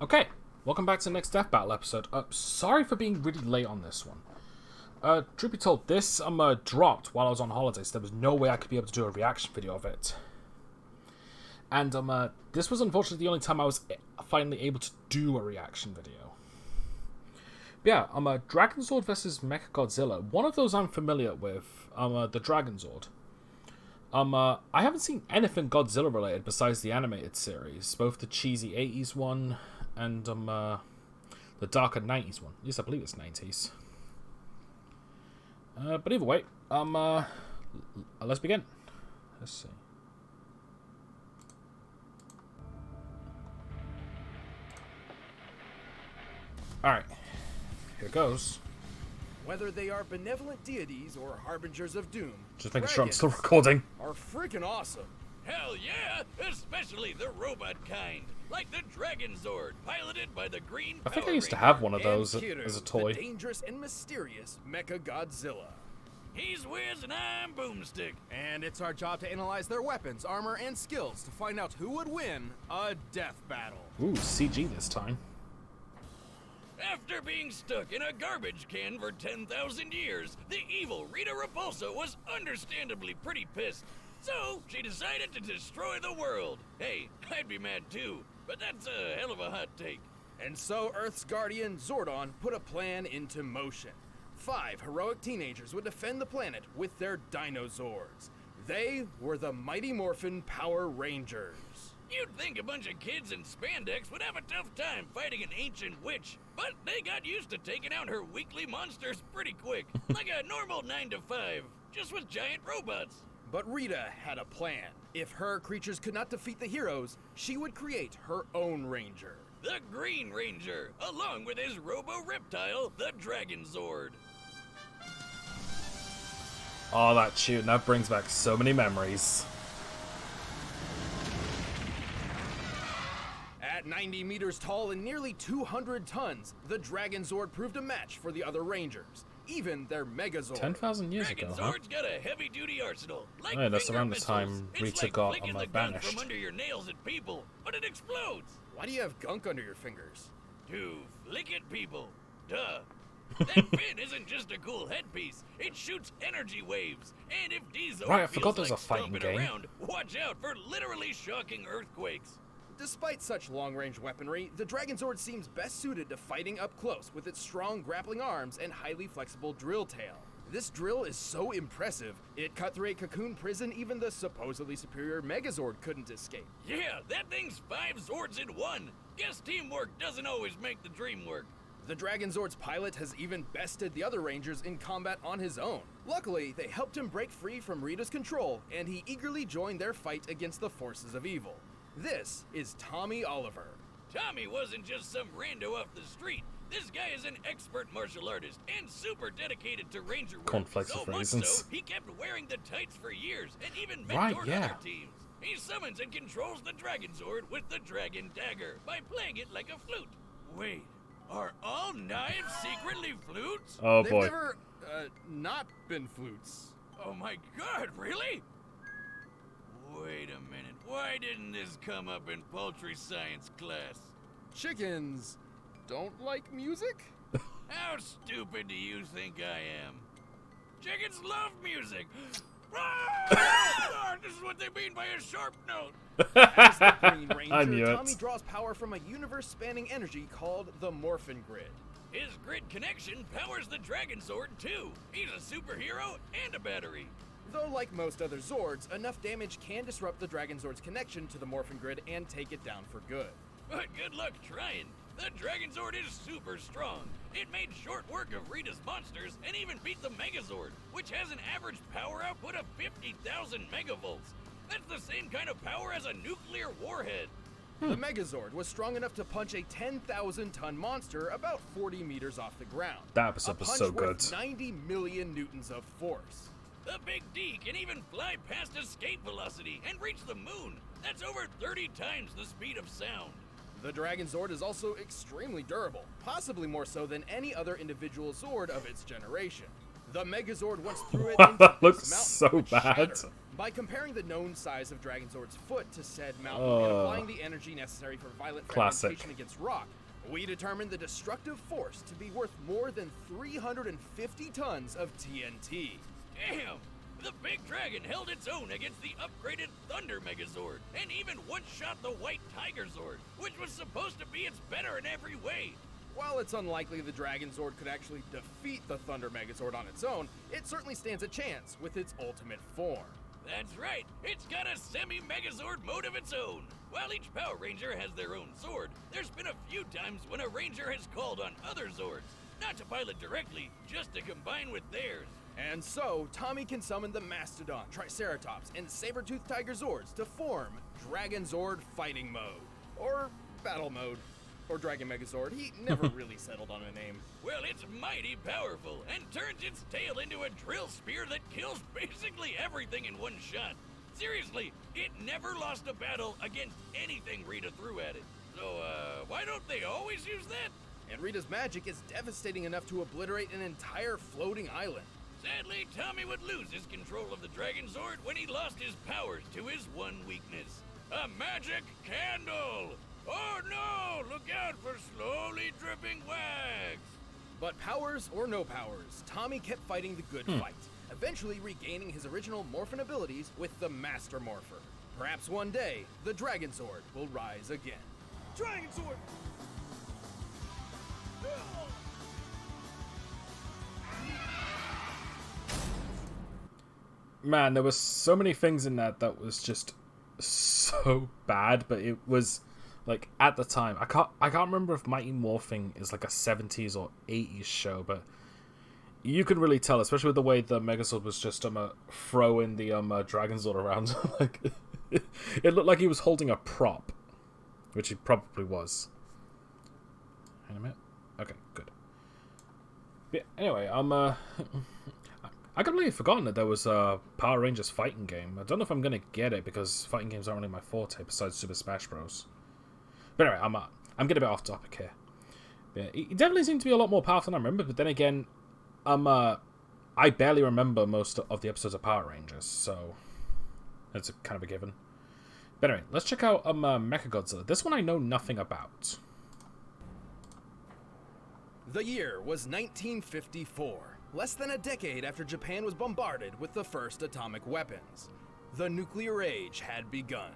Okay, welcome back to the next Death Battle episode. Sorry for being really late on this one. Truth be told, this dropped while I was on holidays. There was no way I could be able to do a reaction video of it. And this was unfortunately the only time I was finally able to do a reaction video. But yeah, Dragonzord versus Mechagodzilla. One of those I'm familiar with, the Dragonzord. I haven't seen anything Godzilla related besides the animated series, both the cheesy 80s one and the darker 90s one. At least I believe it's 90s. But either way, let's begin. Let's see. Alright, here goes. Whether they are benevolent deities or harbingers of doom, Just making sure I'm still recording. Are freaking awesome. Hell yeah! Especially the robot kind, like the Dragonzord, piloted by the Green I think Power I used to Ranger. have one of And those Kiru, as a toy. The dangerous and mysterious Mechagodzilla. He's Wiz and I'm Boomstick. And it's our job to analyze their weapons, armor, and skills to find out who would win a death battle. Ooh, CG this time. After being stuck in a garbage can for 10,000 years, the evil Rita Repulsa was understandably pretty pissed. So, she decided to destroy the world. Hey, I'd be mad too, but that's a hell of a hot take. And so Earth's guardian, Zordon, put a plan into motion. 5 heroic teenagers would defend the planet with their Dinozords. They were the Mighty Morphin Power Rangers. You'd think a bunch of kids in spandex would have a tough time fighting an ancient witch, but they got used to taking out her weakly monsters pretty quick, like a normal 9 to 5, just with giant robots. But Rita had a plan. If her creatures could not defeat the heroes, she would create her own ranger. The Green Ranger, along with his robo-reptile, the Dragonzord. Oh, that tune, that brings back so many memories. At 90 meters tall and nearly 200 tons, the Dragonzord proved a match for the other Rangers, even their Megazord. 10,000 years ago, huh? Dragonzord's got a heavy-duty arsenal, like Yeah, that's finger around the missiles. time It's Rita like got flicking the gunk banished. from under your nails at people, but it explodes. Why do you have gunk under your fingers? To flick at people. Duh. That fin isn't just a cool headpiece. It shoots energy waves. And if Diesel Right, I forgot feels there's like a fighting stomping game. around, watch out for literally shocking earthquakes. Despite such long-range weaponry, the Dragonzord seems best suited to fighting up close with its strong grappling arms and highly flexible drill tail. This drill is so impressive, it cut through a cocoon prison even the supposedly superior Megazord couldn't escape. Yeah, that thing's 5 Zords in one. Guess teamwork doesn't always make the dream work. The Dragonzord's pilot has even bested the other Rangers in combat on his own. Luckily, they helped him break free from Rita's control, and he eagerly joined their fight against the forces of evil. This is Tommy Oliver. Tommy wasn't just some rando off the street. This guy is an expert martial artist and super dedicated to ranger work. Conflicts so of much reasons. so, he kept wearing the tights for years and even Right, mentored yeah. other teams. He summons and controls the Dragonzord with the Dragon Dagger by playing it like a flute. Wait, are all knives secretly flutes? Oh They've boy. never, not been flutes. Oh my god, really? Wait a minute, why didn't this come up in poultry science class? Chickens don't like music? How stupid do you think I am? Chickens love music. Ah! This is what they mean by a sharp note. As the Green Ranger, I knew it. Tommy draws power from a universe-spanning energy called the Morphin Grid. His grid connection powers the Dragonzord too. He's a superhero and a battery. Though like most other Zords, enough damage can disrupt the Dragonzord's connection to the Morphin Grid and take it down for good. But good luck trying. The Dragonzord is super strong. It made short work of Rita's monsters and even beat the Megazord, which has an average power output of 50,000 megavolts. That's the same kind of power as a nuclear warhead. The Megazord was strong enough to punch a 10,000-ton monster about 40 meters off the ground. That episode was so good. Worth 90 million newtons of force. The Big D can even fly past escape velocity and reach the moon. That's over 30 times the speed of sound. The Dragonzord is also extremely durable, possibly more so than any other individual Zord of its generation. The Megazord once threw it into That looks this mountain, so which bad. shattered. By comparing the known size of Dragonzord's foot to said mountain and applying the energy necessary for violent Classic. fragmentation against rock, we determined the destructive force to be worth more than 350 tons of TNT. Damn! The big dragon held its own against the upgraded Thunder Megazord, and even one-shot the White Tiger Zord, which was supposed to be its better in every way. While it's unlikely the Dragonzord could actually defeat the Thunder Megazord on its own, it certainly stands a chance with its ultimate form. That's right, it's got a semi-Megazord mode of its own. While each Power Ranger has their own Zord, there's been a few times when a Ranger has called on other Zords, not to pilot directly, just to combine with theirs. And so, Tommy can summon the Mastodon, Triceratops, and Saber-Tooth Tiger Zords to form Dragonzord Fighting Mode. Or Battle Mode. Or Dragon Megazord. He never really settled on a name. Well, it's mighty powerful, and turns its tail into a drill spear that kills basically everything in one shot. Seriously, it never lost a battle against anything Rita threw at it. So, why don't they always use that? And Rita's magic is devastating enough to obliterate an entire floating island. Sadly, Tommy would lose his control of the Dragonzord when he lost his powers to his one weakness. A magic candle! Oh no! Look out for slowly dripping wax! But powers or no powers, Tommy kept fighting the good fight, eventually regaining his original Morphin abilities with the Master Morpher. Perhaps one day, the Dragonzord will rise again. Dragonzord! Man, there were so many things in that was just so bad, but it was like at the time. I can't remember if Mighty Morphing is like a 70s or 80s show, but you can really tell, especially with the way the Megazord was just throwing the Dragonzord around. Like it looked like he was holding a prop, which he probably was. Wait a minute. Okay, good. But anyway, I completely forgotten that there was a Power Rangers fighting game. I don't know if I'm gonna get it because fighting games aren't really my forte besides Super Smash Bros. But anyway, I'm getting a bit off topic here. Yeah, he definitely seemed to be a lot more powerful than I remember. But then again, I barely remember most of the episodes of Power Rangers, so that's kind of a given. But anyway, let's check out Mechagodzilla. This one I know nothing about. The year was 1954. Less than a decade after Japan was bombarded with the first atomic weapons. The nuclear age had begun.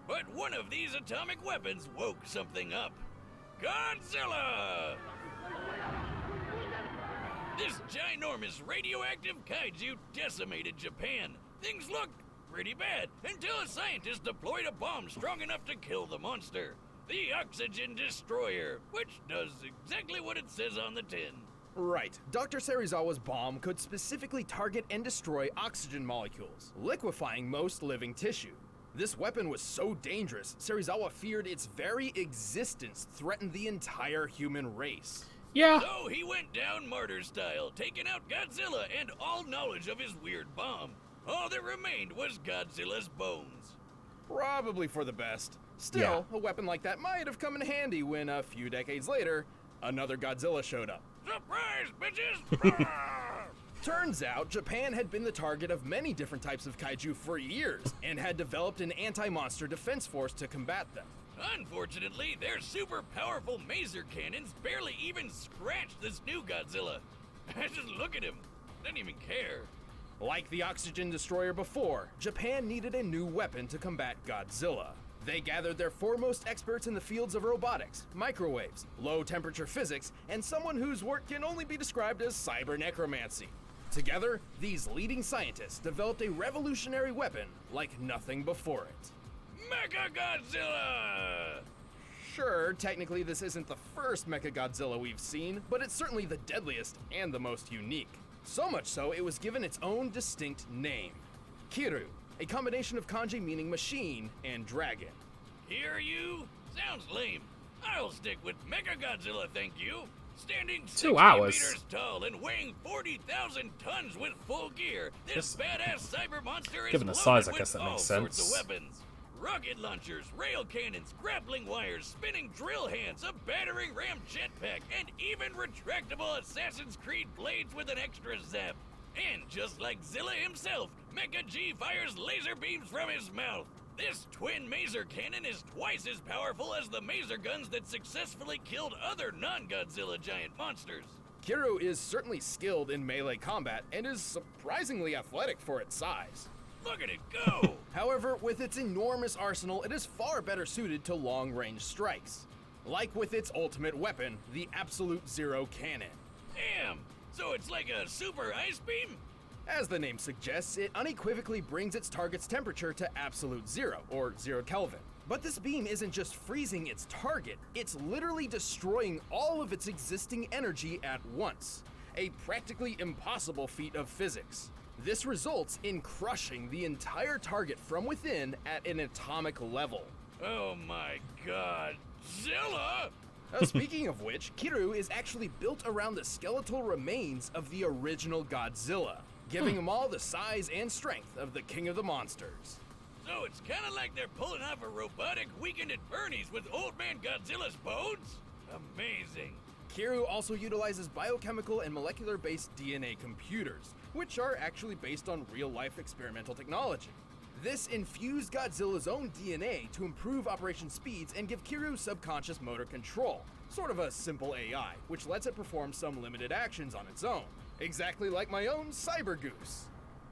But one of these atomic weapons woke something up. Godzilla! This ginormous radioactive kaiju decimated Japan. Things looked pretty bad until a scientist deployed a bomb strong enough to kill the monster. The Oxygen Destroyer, which does exactly what it says on the tin. Right. Dr. Serizawa's bomb could specifically target and destroy oxygen molecules, liquefying most living tissue. This weapon was so dangerous, Serizawa feared its very existence threatened the entire human race. Yeah. So he went down martyr style, taking out Godzilla and all knowledge of his weird bomb. All that remained was Godzilla's bones. Probably for the best. Still, a weapon like that might have come in handy when, a few decades later, another Godzilla showed up. Surprise, bitches! Turns out, Japan had been the target of many different types of kaiju for years, and had developed an anti-monster defense force to combat them. Unfortunately, their super powerful maser cannons barely even scratched this new Godzilla. Just look at him. Doesn't even care. Like the Oxygen Destroyer before, Japan needed a new weapon to combat Godzilla. They gathered their foremost experts in the fields of robotics, microwaves, low-temperature physics, and someone whose work can only be described as cyber-necromancy. Together, these leading scientists developed a revolutionary weapon like nothing before it. Mechagodzilla! Sure, technically this isn't the first Mechagodzilla we've seen, but it's certainly the deadliest and the most unique. So much so, it was given its own distinct name. Kiru, a combination of kanji meaning machine and dragon. Hear you? Sounds lame. I'll stick with Mechagodzilla, thank you. Standing 60 2 hours. meters tall and weighing 40,000 tons with full gear, this badass cyber monster is Given the loaded size, I with guess that all makes sorts sense. of weapons. Rocket launchers, rail cannons, grappling wires, spinning drill hands, a battering ram jetpack, and even retractable Assassin's Creed blades with an extra zap. And just like Zilla himself, Mecha G fires laser beams from his mouth. This twin maser cannon is twice as powerful as the maser guns that successfully killed other non-Godzilla giant monsters. Kiryu is certainly skilled in melee combat and is surprisingly athletic for its size. Look at it go! However, with its enormous arsenal, it is far better suited to long-range strikes. Like with its ultimate weapon, the Absolute Zero Cannon. Damn! So it's like a super ice beam? As the name suggests, it unequivocally brings its target's temperature to absolute zero, or 0 Kelvin. But this beam isn't just freezing its target, it's literally destroying all of its existing energy at once. A practically impossible feat of physics. This results in crushing the entire target from within at an atomic level. Oh my god. Zilla? Speaking of which, Kiryu is actually built around the skeletal remains of the original Godzilla, giving him all the size and strength of the King of the Monsters. So it's kinda like they're pulling off a robotic Weekend at Bernie's with Old Man Godzilla's bones? Amazing. Kiryu also utilizes biochemical and molecular-based DNA computers, which are actually based on real-life experimental technology. This infused Godzilla's own DNA to improve operation speeds and give Kiryu subconscious motor control, sort of a simple AI, which lets it perform some limited actions on its own, exactly like my own Cyber Goose.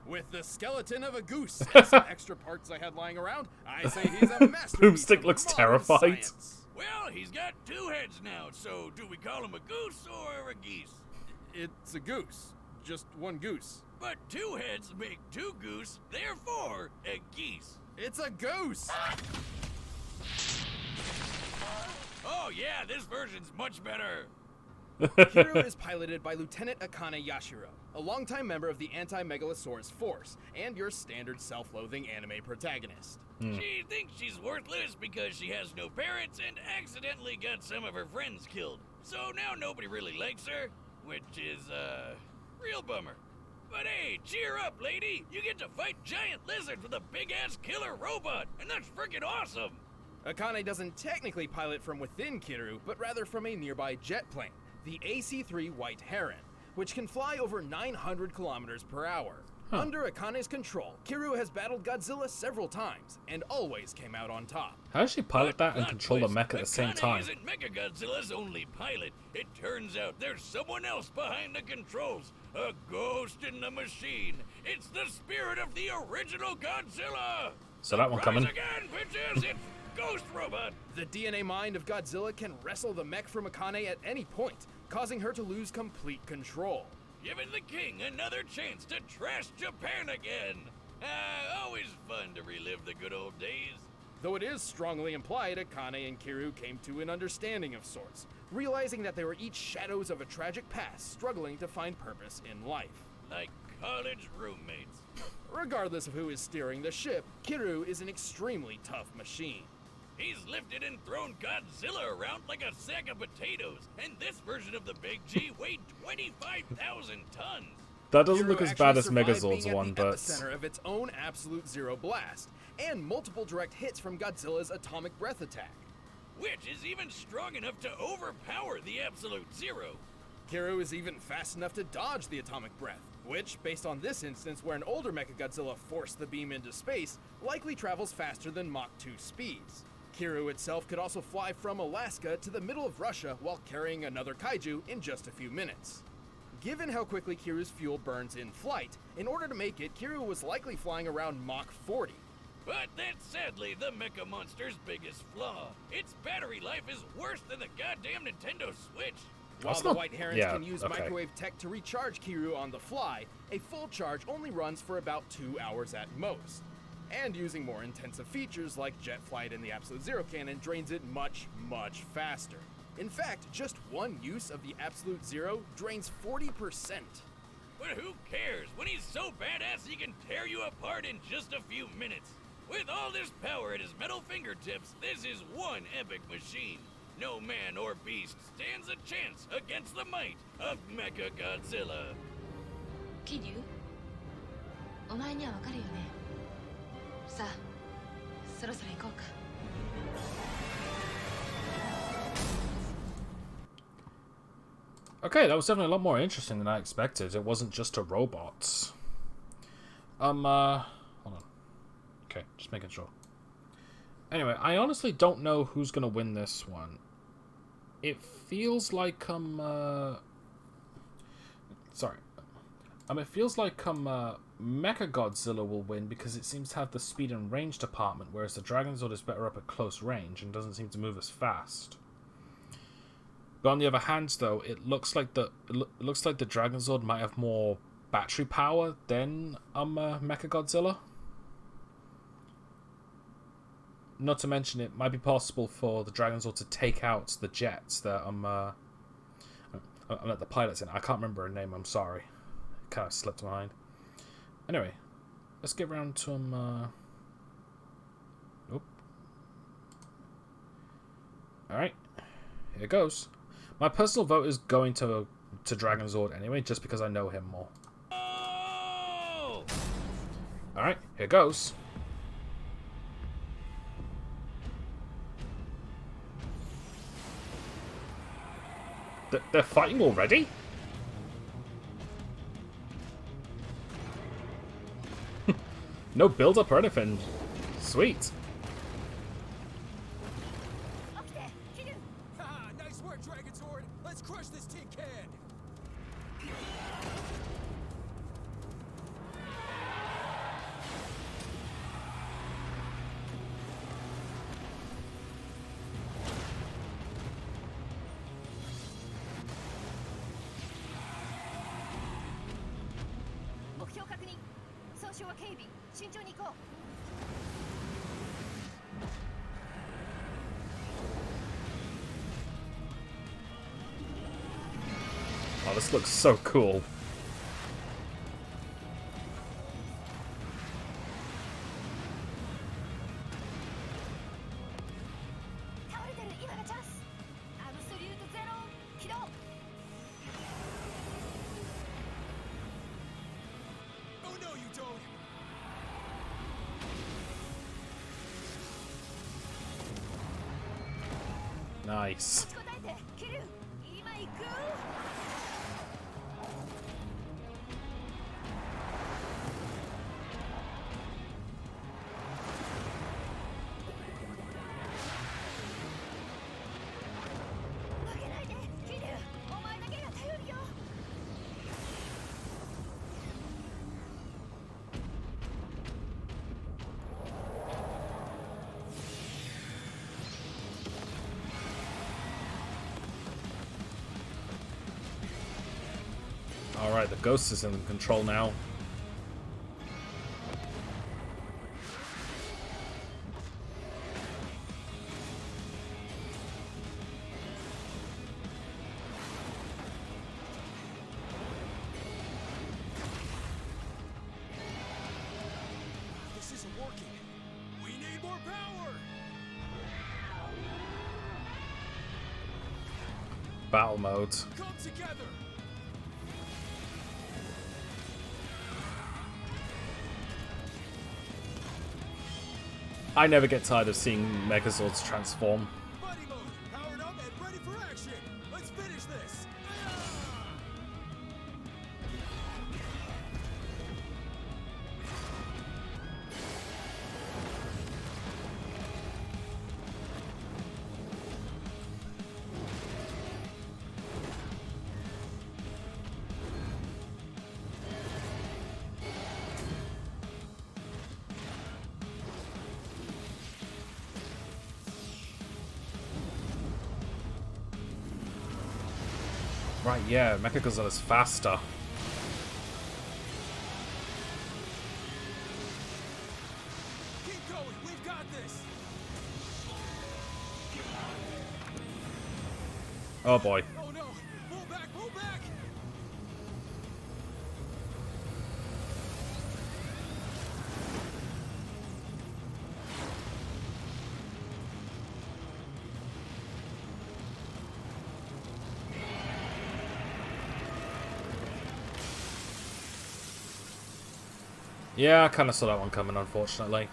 With the skeleton of a goose and some extra parts I had lying around, I say he's a masterpiece. Boomstick of looks modern terrified. science. Well, he's got two heads now, so do we call him a goose or a geese? It's a goose, just one goose. But two heads make two goose, therefore a geese. It's a goose! Oh yeah, this version's much better. Kiryu is piloted by Lieutenant Akane Yashiro, a longtime member of the Anti-Megalosaurus Force, and your standard self-loathing anime protagonist. She thinks she's worthless because she has no parents and accidentally got some of her friends killed. So now nobody really likes her, which is a real bummer. But hey, cheer up, lady! You get to fight giant lizards with a big-ass killer robot, and that's freaking awesome! Akane doesn't technically pilot from within Kiryu, but rather from a nearby jet plane, the AC-3 White Heron, which can fly over 900 kilometers per hour. Under Akane's control, Kiryu has battled Godzilla several times, and always came out on top. How does she pilot that and Plot control the twist, mech at the same Akane time? isn't Mechagodzilla's only pilot. It turns out there's someone else behind the controls. A ghost in the machine. It's the spirit of the original Godzilla. So that one coming. Rise again, bitches! It's Ghost Robot. The DNA mind of Godzilla can wrestle the mech from Akane at any point, causing her to lose complete control. Giving the king another chance to trash Japan again. Always fun to relive the good old days. Though it is strongly implied Akane and Kiryu came to an understanding of sorts, realizing that they were each shadows of a tragic past struggling to find purpose in life. Like college roommates. Regardless of who is steering the ship, Kiryu is an extremely tough machine. He's lifted and thrown Godzilla around like a sack of potatoes, and this version of the Big G weighed 25,000 tons. That doesn't Kiryu look as actually bad as survived Megazord's being at one, the but epicenter of its own absolute zero blast, and multiple direct hits from Godzilla's atomic breath attack. Which is even strong enough to overpower the Absolute Zero. Kiryu is even fast enough to dodge the atomic breath, which, based on this instance where an older Mechagodzilla forced the beam into space, likely travels faster than Mach 2 speeds. Kiryu itself could also fly from Alaska to the middle of Russia while carrying another kaiju in just a few minutes. Given how quickly Kiryu's fuel burns in flight, in order to make it, Kiryu was likely flying around Mach 40. But that's sadly the Mecha Monster's biggest flaw. Its battery life is worse than the goddamn Nintendo Switch. While That's the not- White Herons yeah, can use okay. microwave tech to recharge Kiryu on the fly, a full charge only runs for about 2 hours at most. And using more intensive features like jet flight and the Absolute Zero Cannon drains it much, much faster. In fact, just one use of the Absolute Zero drains 40%. But who cares when he's so badass he can tear you apart in just a few minutes? With all this power at his metal fingertips, this is one epic machine. No man or beast stands a chance against the might of Mechagodzilla. 桐生お前にはわかるよね。さあそろそろ行こうか。 I Okay, that was definitely a lot more interesting than I expected. It wasn't just a robot. Hold on. Okay, just making sure. Anyway, I honestly don't know who's gonna win this one. It feels like sorry. It feels like Mechagodzilla will win because it seems to have the speed and range department, whereas the Dragonzord is better up at close range and doesn't seem to move as fast. But on the other hand, though, it looks like the Dragonzord might have more battery power than Mechagodzilla. Not to mention, it might be possible for the Dragonzord to take out the jets that let the pilot's in. I can't remember her name. I'm sorry, it kind of slipped my mind. Anyway, let's get round to him. Oop. All right, here goes. My personal vote is going to Dragonzord anyway, just because I know him more. Oh! Alright, here goes. They're fighting already? No build-up or anything. Sweet. Nice work, Dragonzord. Let's crush this tin can. Oh, this looks so cool. Oh no, you don't. Nice. Alright, the ghost is in control now. This isn't working. We need more power. Battle mode. Come together. I never get tired of seeing Megazords transform. Buddy mode, powered up and ready for action. Let's finish this. Right, yeah, Mechagodzilla's faster. Keep going. We've got this. Oh boy. Oh no. Pull back. Pull back. Yeah, I kind of saw that one coming, unfortunately.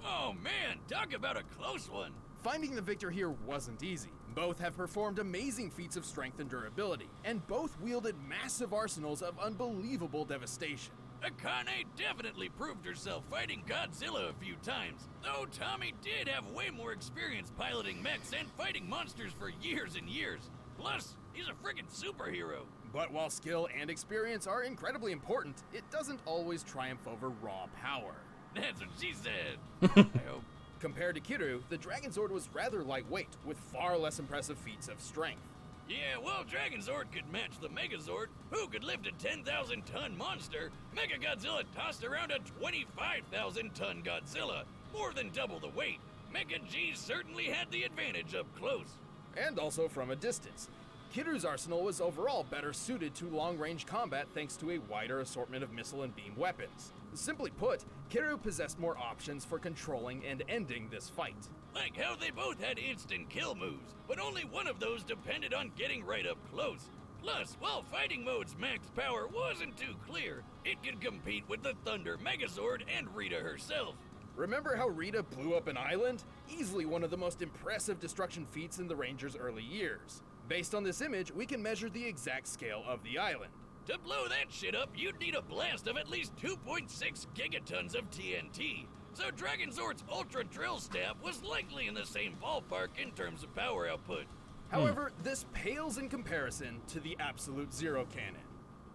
Oh man, Talk about a close one. Finding the victor here wasn't easy. Both have performed amazing feats of strength and durability, and both wielded massive arsenals of unbelievable devastation. Akane definitely proved herself fighting Godzilla a few times, though Tommy did have way more experience piloting mechs and fighting monsters for years and years. Plus, he's a friggin' superhero. But while skill and experience are incredibly important, it doesn't always triumph over raw power. That's what she said. I hope. Compared to Kiryu, the Dragonzord was rather lightweight, with far less impressive feats of strength. Yeah, well, Dragonzord could match the Megazord, who could lift a 10,000-ton monster. Mechagodzilla tossed around a 25,000-ton Godzilla, more than double the weight. Mecha G certainly had the advantage up close. And also from a distance. Kiryu's arsenal was overall better suited to long-range combat thanks to a wider assortment of missile and beam weapons. Simply put, Kiryu possessed more options for controlling and ending this fight. Like how they both had instant kill moves, but only one of those depended on getting right up close. Plus, while fighting mode's max power wasn't too clear, it could compete with the Thunder Megazord and Rita herself. Remember how Rita blew up an island? Easily one of the most impressive destruction feats in the Ranger's early years. Based on this image, we can measure the exact scale of the island. To blow that shit up, you'd need a blast of at least 2.6 gigatons of TNT. So Dragonzord's Ultra Drill Staff was likely in the same ballpark in terms of power output. However, this pales in comparison to the Absolute Zero Cannon.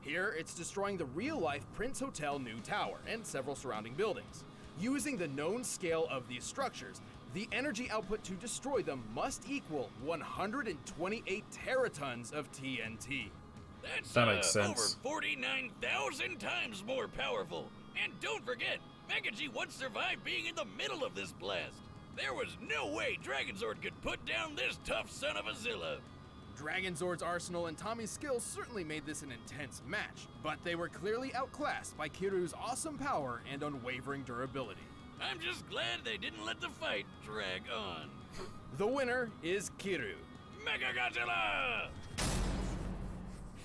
Here, it's destroying the real-life Prince Hotel New Tower and several surrounding buildings. Using the known scale of these structures, the energy output to destroy them must equal 128 teratons of TNT. That makes sense. Over 49,000 times more powerful. And don't forget, Mechagodzilla once survived being in the middle of this blast. There was no way Dragonzord could put down this tough son of a Zilla. Dragonzord's arsenal and Tommy's skills certainly made this an intense match, but they were clearly outclassed by Kiryu's awesome power and unwavering durability. I'm just glad they didn't let the fight drag on. The winner is Kiryu. Mechagodzilla!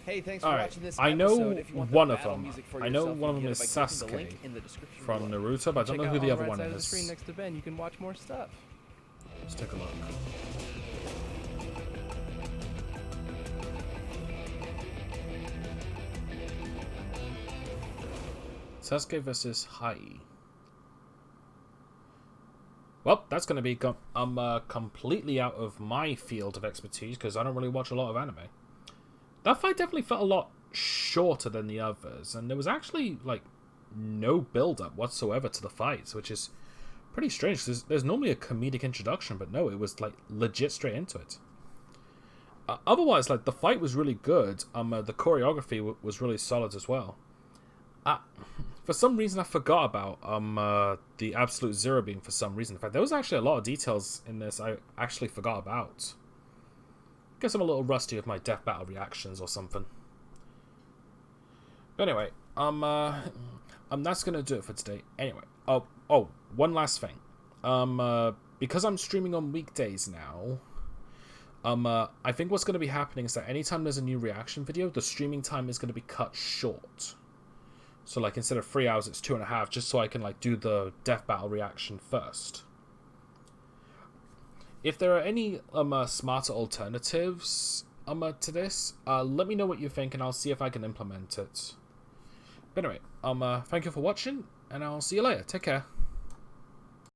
Hey, thanks for Alright, watching this I know episode. If you want the one of battle them. music for I know yourself, one of you them can is get it by clicking the Sasuke link in the description from below. Naruto, but I don't Check know out who the on other right one side of the screen is. next to Ben. You can watch more stuff. Let's take a look. Sasuke versus Hai. Well, that's going to be completely out of my field of expertise because I don't really watch a lot of anime. That fight definitely felt a lot shorter than the others, and there was actually like no build-up whatsoever to the fights, which is pretty strange. There's normally a comedic introduction, but no, it was like legit straight into it. Otherwise, like the fight was really good. The choreography was really solid as well. For some reason, I forgot about the Absolute Zero beam. For some reason, in fact, there was actually a lot of details in this I actually forgot about. Guess I'm a little rusty with my death battle reactions or something. But anyway, that's gonna do it for today. Anyway, one last thing. Because I'm streaming on weekdays now, I think what's gonna be happening is that anytime there's a new reaction video, the streaming time is gonna be cut short. So like instead of 3 hours, it's 2.5, just so I can like do the death battle reaction first. If there are any smarter alternatives to this, let me know what you think, and I'll see if I can implement it. But anyway, thank you for watching, and I'll see you later. Take care.